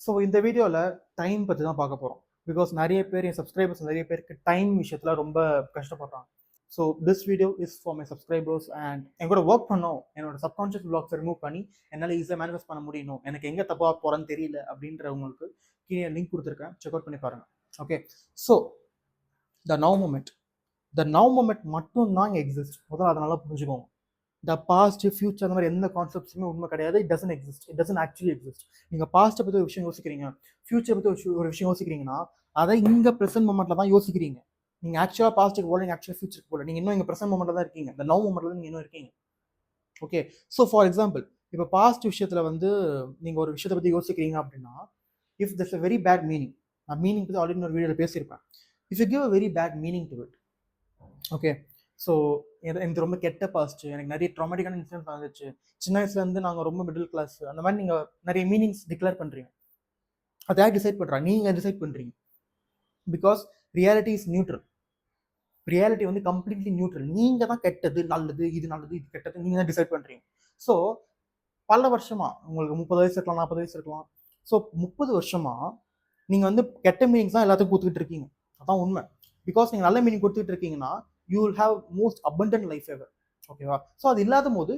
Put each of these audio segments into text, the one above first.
So இந்த வீடியோவில் time பற்றி தான் பார்க்க போகிறோம். பிகாஸ் நிறைய பேர் என் சப்ஸ்கிரைபர்ஸ் நிறைய பேருக்கு டைம் விஷயத்தில் ரொம்ப கஷ்டப்படுறாங்க. So this video is for my subscribers and என் கூட ஒர்க் பண்ணோம், என்னோட சப்கான்ஷியஸ் பிளாக்ஸை ரிமூவ் பண்ணி என்னால் ஈஸியாக மேனிஃபெஸ்ட் பண்ண முடியணும், எனக்கு எங்கே தப்பாக போகிறேன்னு தெரியல அப்படின்றவங்களுக்கு கீழே லிங்க் கொடுத்துருக்கேன், செக் அவுட் பண்ணி பாருங்கள். Okay, so the now moment மட்டும்தான் இங்கே எக்ஸிஸ்ட். முதல்ல அதனால புரிஞ்சுக்கோங்க. த பாஸ்ட், ஃபியூச்சர் அந்த மாதிரி எந்த கான்செப்ட்ஸுமே உண்மை கிடையாது. It doesn't exist. It doesn't actually exist. நீங்கள் பாஸ்ட்டை பற்றி ஒரு விஷயம் யோசிக்கிறீங்க, ஃபியூச்சர் பற்றி ஒரு விஷயம் யோசிக்கிறீங்கன்னா அதை இங்கே ப்ரெசென்ட் மொமெண்ட்டில் தான் யோசிக்கிறீங்க. நீங்கள் ஆக்சுவலாக பாஸ்ட்டுக்கு போல, நீங்கள் ஆக்சுவலாக ஃபியூச்சருக்கு போல, நீங்கள் இன்னும் இங்கே ப்ரெசென்ட் மொமெண்ட்டில் தான் இருக்கீங்க. இந்த நவ் மொமெண்ட்டில் தான் நீங்கள் இன்னும் இருக்கீங்க. ஓகே, ஸோ ஃபார் எக்ஸாம்பிள், இப்போ பாஸ்ட் விஷயத்தில் வந்து நீங்கள் ஒரு விஷயத்தை பற்றி யோசிக்கிறீங்க அப்படின்னா, if this a very bad meaning, நான் மீனிங் பற்றி ஆல்ரெடி ஒரு வீடியோவில் பேசியிருப்பேன். If you give a very bad meaning to it, okay, so எனக்கு ரொம்ப கெட்ட பாஸ்ட், எனக்கு நிறைய ட்ராமேட்டிக்கான இன்சிடென்ட் வந்துச்சு, சின்ன வயசுலேருந்து நாங்கள் ரொம்ப மிடில் கிளாஸ், அந்த மாதிரி நீங்கள் நிறைய மீனிங்ஸ் டிக்ளேர் பண்ணுறீங்க. அதை யார் டிசைட் பண்ணுறாங்க? நீங்கள் டிசைட் பண்ணுறீங்க. Because reality is neutral. Reality வந்து கம்ப்ளீட்லி நியூட்ரல். நீங்கள் தான் கெட்டது நல்லது, இது நல்லது இது கெட்டது நீங்கள் தான் டிசைட் பண்ணுறீங்க. ஸோ பல வருஷமாக, உங்களுக்கு 30 வயசு இருக்கலாம், 40 வயசு இருக்கலாம், ஸோ 30 வருஷமாக நீங்கள் வந்து கெட்ட மீனிங்ஸ் தான் எல்லாத்துக்கும் கொடுத்துக்கிட்டு இருக்கீங்க. அதான் உண்மை. பிகாஸ் நீங்கள் நல்ல மீனிங் கொடுத்துட்டு இருக்கீங்கன்னா you will have most abundant life ever. ஓகேவா? ஸோ அது இல்லாத போது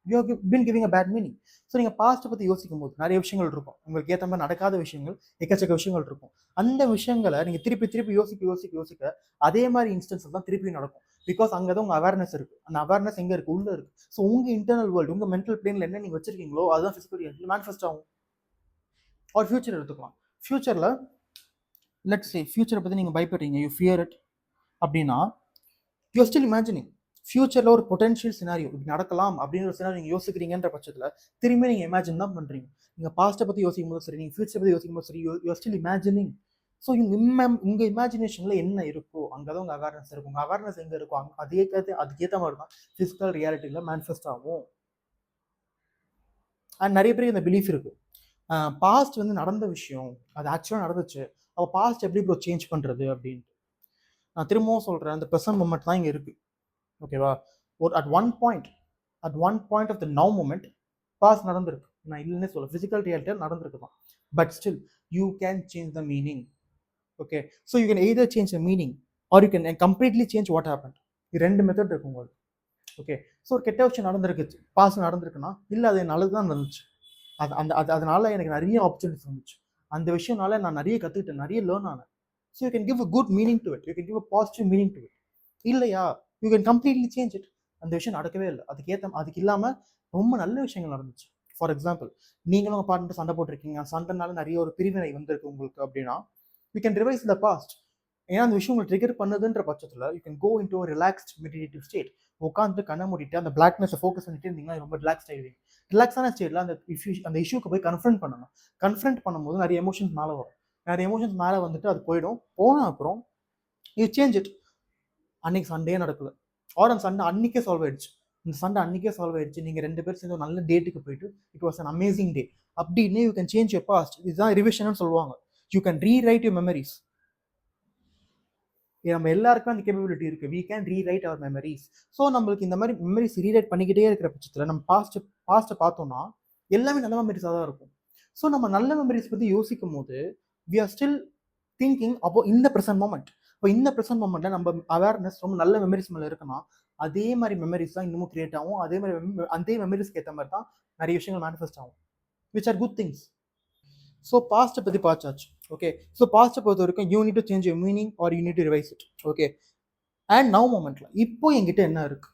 you have been giving a bad meaning. So நீங்கள் பாஸ்ட்டை பற்றி யோசிக்கும் போது நிறைய விஷயங்கள் இருக்கும், உங்களுக்கு ஏற்ற மாதிரி நடக்காத விஷயங்கள், எக்கச்சக்க விஷயங்கள் இருக்கும். அந்த விஷயங்களை நீங்கள் திருப்பி திருப்பி யோசிக்க அதே மாதிரி இன்ஸ்டன்ஸஸ் தான் திருப்பி நடக்கும். பிகாஸ் அங்கே தான் உங்கள் அவேர்னஸ் இருக்குது. அந்த அவேர்னஸ் எங்கே இருக்குது? உள்ளே இருக்குது. ஸோ உங்கள் இன்டர்னல் வேர்ல்டு, உங்கள் மென்டல் பிளேனில் என்ன நீங்கள் வச்சிருக்கீங்களோ அதுதான் ஃபிசிக்கல் ரியாலிட்டி மேனிஃபெஸ்ட் ஆகும். ஒரு ஃபியூச்சர் எடுத்துக்கலாம். ஃபியூச்சரில் லெட்ஸ் சே ஃபியூச்சரை பற்றி நீங்கள் பயப்படுறீங்க, யூ ஃபியர் இட் அப்படின்னா யூ ஸ்டில் இமேஜினிங். ஃபியூச்சரில் ஒரு பொட்டன்ஷியல் சினாரியோ இப்படி நடக்கலாம் அப்படின்ற ஒரு சினாரியோ நீங்கள் யோசிக்கிறீங்கன்ற பட்சத்தில் திரும்பி நீங்கள் இமேஜின் தான் பண்ணுறீங்க. நீங்கள் பாஸ்ட்டை பற்றி யோசிக்கும் போது சரி, நீங்கள் ஃபியூச்சரை பற்றி யோசிக்கும் போது சரி, யூ ஸ்டில் இமேஜினிங். ஸோ உங்கள் இமேஜினேஷனில் என்ன இருக்கோ அங்கே தான் உங்கள் அவேர்னஸ் இருக்கும். உங்கள் அவேர்னஸ் எங்கே இருக்கும் அதுக்கேற்ற மாதிரி தான் ஃபிசிக்கல் ரியாலிட்டியில் மேனிஃபெஸ்ட் ஆகும். அண்ட் நிறைய பேருக்கு இந்த பிலீஃப் இருக்குது, பாஸ்ட் வந்து நடந்த விஷயம், அது ஆக்சுவலாக நடந்துச்சு, அப்போ பாஸ்ட் எப்படி ப்ரோ சேஞ்ச் பண்ணுறது அப்படின்ட்டு. நான் திரும்பவும் சொல்கிறேன், அந்த ப்ரெசன்ட் மொமெண்ட் தான் இங்கே இருக்குது. ஓகேவா? ஒரு at one point of the now moment pass நடந்திருக்கு. நான் இல்லைன்னே சொல்ல, ஃபிசிக்கல் ரியாலிட்டியில் நடந்திருக்கு தான். But still you can change the meaning. Okay, so you can either change the meaning or you can completely change what happen. இது ரெண்டு method இருக்கும் உங்களுக்கு. ஓகே, ஸோ ஒரு கெட்ட விஷயம் நடந்திருக்கு, பாஸ் நடந்திருக்குன்னா இல்லை அது நல்லது தான் நடந்துச்சு, அதனால எனக்கு நிறைய ஆப்பர்ச்சுனிட்டிஸ் வந்துச்சு, அந்த விஷயம்னால நான் நிறைய கற்றுக்கிட்டேன், நிறைய லேர்ன் ஆனேன். So you can give a good meaning to it. You can give a positive meaning to it. இல்லையா, you can completely change it. அந்த விஷயம் நடக்கவே இல்லை, அதுக்கு இல்லாமல் ரொம்ப நல்ல விஷயங்கள் நடந்துச்சு. ஃபார் எக்ஸாம்பிள், நீங்களும் உங்கள் பார்ட்னர் சண்டை போட்டிருக்கீங்க, சண்டைனால நிறைய ஒரு பிரிவினை வந்திருக்கு உங்களுக்கு அப்படின்னா, you can revise the past. ஏன்னா அந்த விஷயம் உங்களுக்கு ட்ரிகர் பண்ணுதுன்ற பட்சத்தில் you can go into a relaxed meditative state. உட்காந்து கண்ணை மூடிட்டு அந்த பிளாக்னஸை ஃபோக்கஸ் பண்ணிட்டு இருந்தீங்கன்னா ரொம்ப ரிலாக்ஸ் ஆகிடுவீங்க. ரிலாக்ஸான ஸ்டேட்டில் அந்த இஷ்யூக்கு போய் கன்ஃபரண்ட் பண்ணும்போது நிறைய எமோஷன்ஸ் மேலே வரும். நிறைய எமோஷன்ஸ் மேலே வந்துட்டு அது போன அப்புறம் யூ சேஞ்ச் இட். அன்னைக்கு சண்டே நடக்கல, ஆர் அந்த சண்டை அன்னைக்கே சால்வ் ஆயிடுச்சு, இந்த சண்டை அன்னைக்கே சால்வ் ஆயிடுச்சு, நீங்கள் 2 பேர் சேர்ந்து ஒரு நல்ல டேட்டுக்கு போயிட்டு it was an amazing day அப்படின்னு you can change your past. இதுதான் ரிவிஷன் சொல்லுவாங்க. You can rewrite your memories. நம்ம எல்லாருக்கும் அந்த கேப்பபிலிட்டி இருக்கு. We can rewrite our memories. So நம்மளுக்கு இந்த மாதிரி மெமரிஸ் ரீரைட் பண்ணிக்கிட்டே இருக்கிற பட்சத்தில் நம்ம பாஸ்ட்டை பார்த்தோம்னா எல்லாமே நல்ல மெமரிஸாக தான் இருக்கும். ஸோ நம்ம நல்ல மெமரிஸ் பற்றி யோசிக்கும் போது we are still thinking about in the present moment. இப்போ இந்த ப்ரெசென்ட் மொமெண்ட்டில் நம்ம அவேர்னஸ் ரொம்ப நல்ல மெமரிஸ் மேலே இருக்குன்னா அதே மாதிரி மெமரிஸ் தான் இன்னமும் கிரியேட் ஆகும். அதே மெமரிஸ்க்கு ஏற்ற மாதிரி தான் நிறைய விஷயங்கள் மேனிஃபெஸ்ட் ஆகும், which are good things. So பாஸ்ட்டை பற்றி பார்த்தாச்சு. ஓகே, ஸோ பாஸ்ட்டை பொறுத்த வரைக்கும் you need to change your meaning or you need to revise it. Okay, and now மொமெண்ட்டில் இப்போ என்கிட்ட என்ன இருக்குது?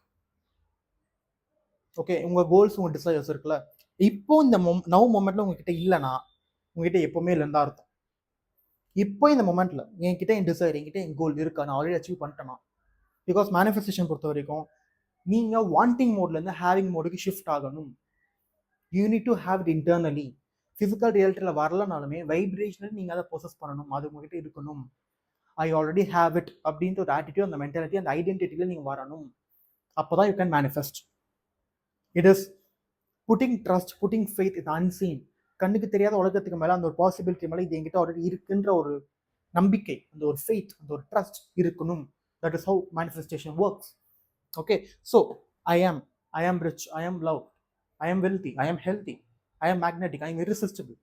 ஓகே, உங்கள் கோல்ஸ், உங்கள் டிசைர்ஸ் இருக்குல்ல, இப்போ இந்த நவ் மொமெண்ட்டில் உங்ககிட்ட இல்லைன்னா உங்ககிட்ட எப்போவுமே இல்லைன்னு தான் அர்த்தம். இப்போ இந்த மொமெண்ட்டில் என்கிட்ட என் டிசைர், என்கிட்ட என் கோல் இருக்கா, நான் ஆல்ரெடி அச்சீவ் பண்ணிட்டேனா? பிகாஸ் மேனிஃபெஸ்டேஷன் பொறுத்த வரைக்கும் நீங்கள் வாண்டிங் மோட்லேருந்து ஹேவிங் மோடுக்கு ஷிஃப்ட் ஆகணும். You need to have it internally. Physical ரியாலிட்டியில் வரலனாலுமே வைப்ரேஷனல் நீங்கள் அதை ப்ரொசஸ் பண்ணணும், அது உங்ககிட்ட இருக்கணும். ஐ ஆல்ரெடி ஹேவ் இட் அப்படின்ற ஒரு ஆட்டிடியூட், அந்த மென்டாலிட்டி, அந்த ஐடென்டிட்டியில் நீங்கள் வரணும். அப்போ தான் you can manifest. It is putting trust, pudding faith in unseen. கண்ணுக்கு தெரியாத உலகத்துக்கு மேலே அந்த ஒரு பாசிபிலிட்டி மேலே இது என்கிட்ட ஆல்ரெடி இருக்குன்ற ஒரு நம்பிக்கை, அந்த ஒரு ஃபெய்த், அந்த ஒரு ட்ரஸ்ட் இருக்கணும். That is how manifestation works. Okay, so I ஆம் ரிச், ஐ ஆம் லவ், ஐ ஆம் வெல்தி, ஐ ஆம் ஹெல்தி, ஐ ஆம் மேக்னெட்டிக், ஐ ஆம் இர்ரெசிஸ்டிபிள்.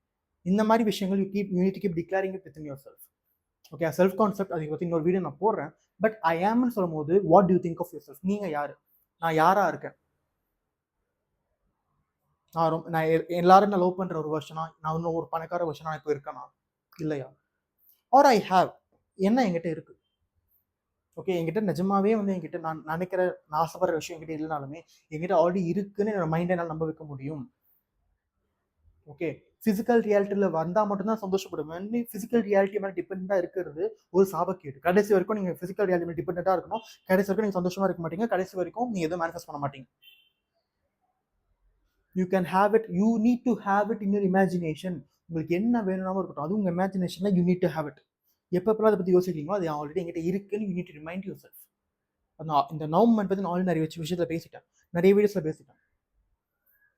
இந்த மாதிரி விஷயங்கள் you need to keep declaring it within your self. Okay, self concept அதை பற்றி இன்னொரு வீடியோ நான் போடுறேன். பட் ஐ ஆம்னு சொல்லும் போது what do you think of your self? நீங்கள் யார்? நான் யாராக இருக்கேன்? நான் எல்லாரும் நான் லவ் பண்ணுற ஒரு வருஷனா, நான் இன்னும் ஒரு பணக்கார வருஷனா நான் இப்போ இருக்கேனா? இல்லையா? ஆர் ஐ ஹாவ் என்ன என்கிட்ட இருக்குது? ஓகே, என்கிட்ட நிஜமாவே வந்து என்கிட்ட நான் நினைக்கிற நான் ஆசைப்படுற விஷயம் என்கிட்ட இல்லைனாலுமே என்கிட்ட ஆல்ரெடி இருக்குன்னு என்னோட மைண்டை என்னால் நம்ப வைக்க முடியும். ஓகே, ஃபிசிக்கல் ரியாலிட்டியில் வந்தால் மட்டும்தான் சந்தோஷப்படுவேன். ஃபிசிக்கல் ரியாலிட்டி மேலே டிபெண்டாக இருக்கிறது ஒரு சாபக்கேடு. கடைசி வரைக்கும் நீங்கள் ஃபிசிக்கல் ரியாலிட்டி மேலே டிபெண்டாக இருக்கணும். கடைசி வரைக்கும் நீங்கள் சந்தோஷமாக இருக்க மாட்டீங்க. கடைசி வரைக்கும் நீங்கள் எதுவும் மேனிஃபெஸ்ட் பண்ண மாட்டீங்க. You can have it, you need to have it in your imagination. உங்களுக்கு என்ன வேணும்னாலும் இருக்கட்டும், அது உங்கள் இமேஜினேஷனில் you need to have it. எப்பப்பெல்லாம் அதை பற்றி யோசிக்கிறீங்களோ அது ஆல்ரெடி என்கிட்ட இருக்குன்னு you need to remind yourself. இந்த நவம்பர் பற்றி நான் ஆல்ரெடி நிறைய விஷயத்தில் பேசிட்டேன், நிறைய வீடியோஸில் பேசிட்டேன்.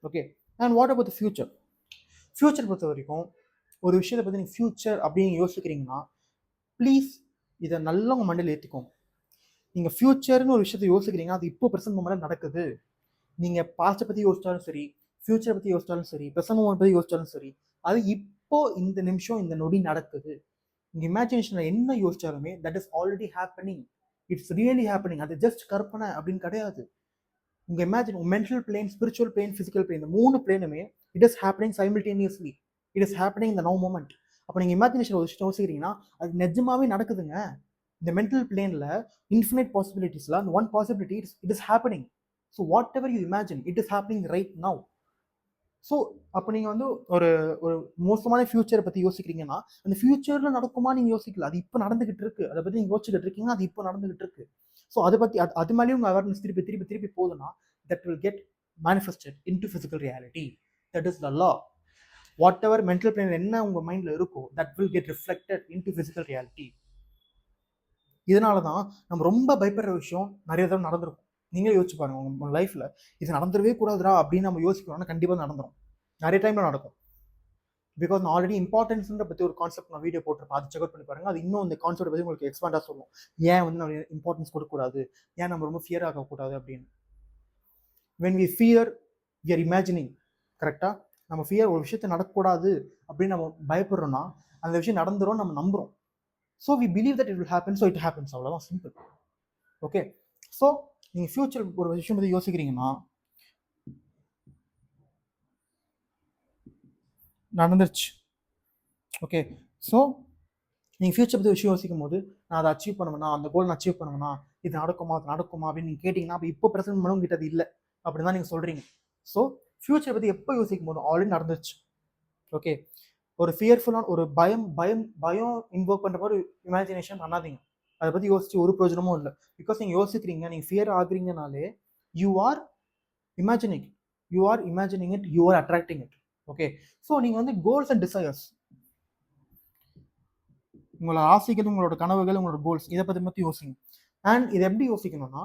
Okay, and what about the future? Future பொறுத்த வரைக்கும் ஒரு விஷயத்தை பற்றி நீங்கள் ஃபியூச்சர் அப்படின்னு யோசிக்கிறீங்கன்னா ப்ளீஸ் இதை நல்லா உங்கள் மண்டையில் ஏற்றிக்கோங்க. நீங்கள் ஃபியூச்சர்னு ஒரு விஷயத்தை யோசிக்கிறீங்க, அது இப்போ ப்ரெசன்ட் மூமெண்ட்டில் நடக்குது. நீங்கள் பாஸ்ட்டை பற்றி யோசிச்சாலும் சரி, ஃபியூச்சரை பற்றி யோசிச்சாலும் சரி, ப்ரெசன்ட் மூமெண்ட் பற்றி யோசிச்சாலும் சரி, அது இப்போ இந்த நிமிஷம் இந்த நொடி நடக்குது. உங்கள் இமேஜினேஷனில் என்ன யோசிச்சாலுமே that is already happening. It's really happening. அது ஜஸ்ட் கற்பனை அப்படின்னு கிடையாது. உங்கள் imagine mental plane, spiritual plane, physical plane, இந்த 3 பிளேனுமே it is happening simultaneously. It is happening இந்த நவ் மூமெண்ட். அப்போ நீங்கள் இமேஜினேஷன் ஒரு விஷயம் யோசிக்கிறீங்கன்னா அது நிஜமாவே நடக்குதுங்க. இந்த மென்டல் பிளேனில் இன்ஃபினைட் பாசிபிலிட்டிஸில் அந்த one possibility it is happening. So what ever you imagine it is happening right now. So அப்போ நீங்கள் வந்து ஒரு ஒரு மோசமான ஃபியூச்சரை பற்றி யோசிக்கிறீங்கன்னா அந்த ஃபியூச்சரில் நடக்குமா நீங்கள் யோசிக்கல, அது இப்போ நடந்துகிட்டு இருக்கு. அதை பற்றி நீங்கள் யோசிச்சுட்டு இருக்கீங்க, அது இப்போ நடந்துகிட்டு இருக்கு. ஸோ அதை பற்றி அது மேலேயும் உங்கள் அவேர்னஸ் திருப்பி திருப்பி திருப்பி போகுதுன்னா that will get manifested into physical reality. That is the law. Whatever mental plane என்ன உங்க மைண்ட்ல இருக்கோ that will get reflected into physical reality. இதனால தான் நம்ம ரொம்ப பயப்படுற விஷயம் நிறைய தடவை நடந்திருக்கும். நீங்களே யோசிச்சு பாருங்க, உங்க லைஃப்ல இது நடந்துடவே கூடாதுரா அப்படின்னு நம்ம யோசிக்கிறோம்னா கண்டிப்பாக நடந்துடும். நிறைய டைம்ல நடக்கும். பிகாஸ் நான் ஆல்ரெடி இம்பார்ட்டன்ஸ்ன்ற பற்றி ஒரு கான்செப்ட் நான் வீடியோ போட்டிருப்பேன், அது செக் அவுட் பண்ணி பாருங்க. அது இன்னும் இந்த கான்செப்ட் பற்றி உங்களுக்கு எக்ஸ்பேண்டாக சொல்லும். ஏன் வந்து நம்ம இம்பார்ட்டன்ஸ் கொடுக்கக்கூடாது, ஏன் நம்ம ரொம்ப ஃபியர் ஆகக்கூடாது அப்படின்னு. when we fear we are imagining. கரெக்டாக நம்ம ஃபியர் ஒரு விஷயத்தை நடக்கக்கூடாது அப்படின்னு நம்ம பயப்படுறோம்னா அந்த விஷயம் நடந்துரும் நம்ம நம்புகிறோம். So we believe that it will happen, so it happens. அவ்வளோதான், சிம்பிள். ஓகே, ஸோ நீங்கள் ஃபியூச்சர் ஒரு விஷயம் பற்றி யோசிக்கிறீங்கன்னா நடந்துருச்சு. ஓகே, ஸோ நீங்கள் ஃபியூச்சர் பற்றி விஷயம் யோசிக்கும் போது நான் அதை அச்சீவ் பண்ணுவேன்னா, அந்த கோல் நான் அச்சீவ் பண்ணுவேன்னா, இது நடக்குமா அது நடக்குமா அப்படின்னு நீங்கள் கேட்டிங்கன்னா அப்போ இப்போ ப்ரெசென்ட் பண்ணவும் கிட்ட அது இல்லை அப்படின்னு தான் நீங்கள் சொல்கிறீங்க. ஸோ ஃபியூச்சரை பற்றி எப்போ யோசிக்கும் போது ஆல்ரெடி நடந்துருச்சு. ஓகே, ஒரு ஃபியர்ஃபுல்லான ஒரு பயம் இன்வோக் பண்ணுற மாதிரி இமேஜினேஷன் பண்ணாதீங்க. அதை பற்றி யோசிச்சு ஒரு பிரயோஜனமும் இல்லை. பிகாஸ் நீங்கள் யோசிக்கிறீங்க, நீங்கள் ஃபியர் ஆகுறீங்கனாலே you are imagining it, you are attracting it. Okay, so நீங்கள் வந்து கோல்ஸ் அண்ட் டிசையர்ஸ், உங்களோட ஆசைகள், உங்களோட கனவுகள், உங்களோட கோல்ஸ், இதை பற்றி யோசிங்க. அண்ட் இதை எப்படி யோசிக்கணும்னா,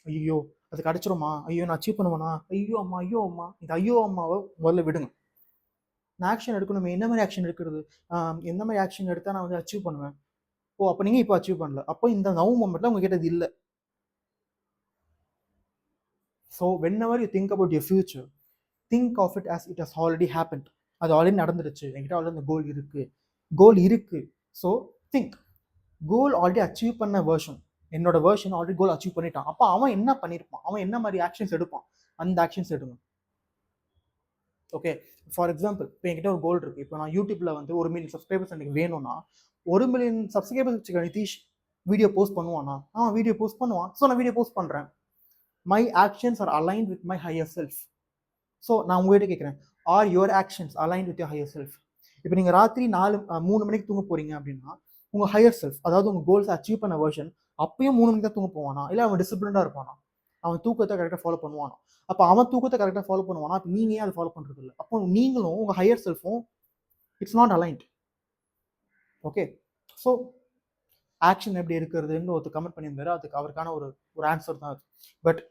ஐயோ அது கிடைச்சிருமா, ஐயோ நான் அச்சீவ் பண்ணுவேனா, ஐயோ அம்மா இந்த ஐயோ அம்மாவை முதல்ல விடுங்க. நான் ஆக்ஷன் எடுக்கணுமே, என்ன மாதிரி ஆக்ஷன் எடுக்கிறது, எந்த மாதிரி ஆக்ஷன் எடுத்தால் நான் வந்து அச்சீவ் பண்ணுவேன். அப்போ நீங்கள் இப்போ அச்சீவ் பண்ணல, அப்போ இந்த நவ் மொமெண்ட்டில் உங்ககிட்ட இது இல்லை. So whenever you think about your future, think of it as it has already happened. அது ஆல்ரெடி நடந்துருச்சு, என்கிட்ட ஆல்ரெடி அந்த கோல் இருக்கு. ஸோ திங்க், கோல் ஆல்ரெடி அச்சீவ் பண்ண வேர்ஷன், என்னோட வேர்ஷன் ஆல்ரெடி கோல் அச்சீவ் பண்ணிட்டான். அப்போ அவன் என்ன பண்ணியிருப்பான், அவன் என்ன மாதிரி ஆக்ஷன்ஸ் எடுப்பான், அந்த ஆக்ஷன்ஸ் எடுங்க. ஓகே, ஃபார் எக்ஸாம்பிள் இப்போ என்கிட்ட ஒரு கோல் இருக்குது. இப்போ நான் யூடியூப்பில் வந்து 1 மில்லியன் சப்ஸ்கிரைபர்ஸ் எனக்கு வேணும்னா, 1 மில்லியன் சப்ஸ்கிரைபர்ஸ் வச்சுக்க நிதிஷ் வீடியோ போஸ்ட் பண்ணுவானா? வீடியோ போஸ்ட் பண்ணுவான். ஸோ நான் வீடியோ போஸ்ட் பண்ணுறேன். My actions are aligned with my higher self. So நான் உங்கள்கிட்ட கேட்குறேன், are your actions aligned with your higher self? இப்போ நீங்கள் ராத்திரி 3 மணிக்கு தூங்க போகிறீங்க அப்படின்னா உங்கள் ஹையர் செல்ஃப், அதாவது உங்கள் கோல்ஸ் அச்சீவ் பண்ண வேர்ஷன் அப்பயும் 3 மணிக்கு தான் தூங்க போவானா, இல்லை அவன் டிசிப்ளினாக இருப்பானா, அவன் தூக்கத்தை கரெக்டாக ஃபாலோ பண்ணுவானா? அப்போ அவன் தூக்கத்தை கரெக்டாக ஃபாலோ பண்ணுவானா, அப்போ நீங்கள் ஏன் அதை ஃபாலோ பண்ணுறது இல்லை? அப்போ நீங்களும் உங்கள் ஹையர் செல்ஃபும் it's not aligned. Okay, so action எப்படி இருக்கிறதுன்னு ஒருத்தர் கமெண்ட் பண்ணியிருந்தாரு, அதுக்கு அவருக்கான ஒரு ஆன்சர் தான் அது. பட்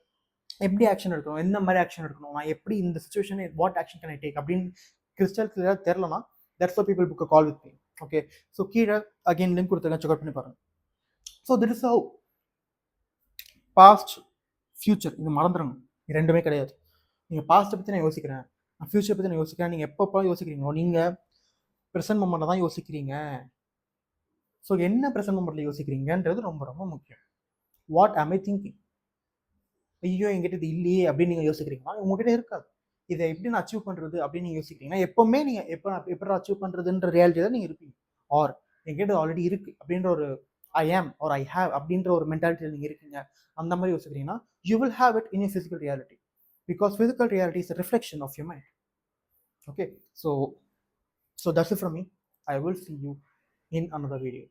எப்படி ஆக்ஷன் எடுக்கணும், என்ன மாதிரி ஆக்ஷன் எடுக்கணும், நான் எப்படி இந்த situation what action can I take அப்படின்னு கிறிஸ்டல் கிளியராக தெரிலனா, that's what people book a call with me. Okay, so கீழே அகைன் லிங்க் கொடுத்துருக்கேன், செக் அவுட் பண்ணி பாருங்க. ஸோ திட் இஸ் ஹவ் பாஸ்ட் ஃபியூச்சர் இது மறந்துடுங்க, இது ரெண்டுமே கிடையாது. நீங்கள் பாஸ்ட்டை பற்றி நான் யோசிக்கிறேன், நான் ஃபியூச்சர் பற்றி நான் யோசிக்கிறேன், நீங்கள் எப்பப்போ யோசிக்கிறீங்களோ, நீங்கள் ப்ரெசன்ட் மொமெண்ட்டில் தான் யோசிக்கிறீங்க. ஸோ என்ன ப்ரெசன்ட் மொமெண்ட்டில் யோசிக்கிறீங்கன்றது ரொம்ப ரொம்ப முக்கியம். What am I thinking? ஐயோ என்கிட்ட இது இல்லையே அப்படின்னு நீங்கள் யோசிக்கிறீங்கன்னா உங்ககிட்ட இருக்காது. இதை எப்படி நான் அச்சீவ் பண்ணுறது அப்படின்னு நீங்கள் யோசிக்கிறீங்கன்னா எப்போவுமே நீங்கள் எப்படி அச்சீவ் பண்ணுறதுன்ற ரியாலிட்டி தான் நீங்கள் இருப்பீங்க. ஆர் என்கிட்ட ஆல்ரெடி இருக்குது அப்படின்ற ஒரு ஐ ஆம் ஆர் ஐ ஹேவ் அப்படின்ற ஒரு மென்டாலிட்டியில் நீங்கள் இருக்கீங்க. அந்த மாதிரி யோசிக்கிறீங்கன்னா you will have it in your physical reality. Because physical reality is a reflection of your mind. Okay, so that's it from me. I will see you in another video.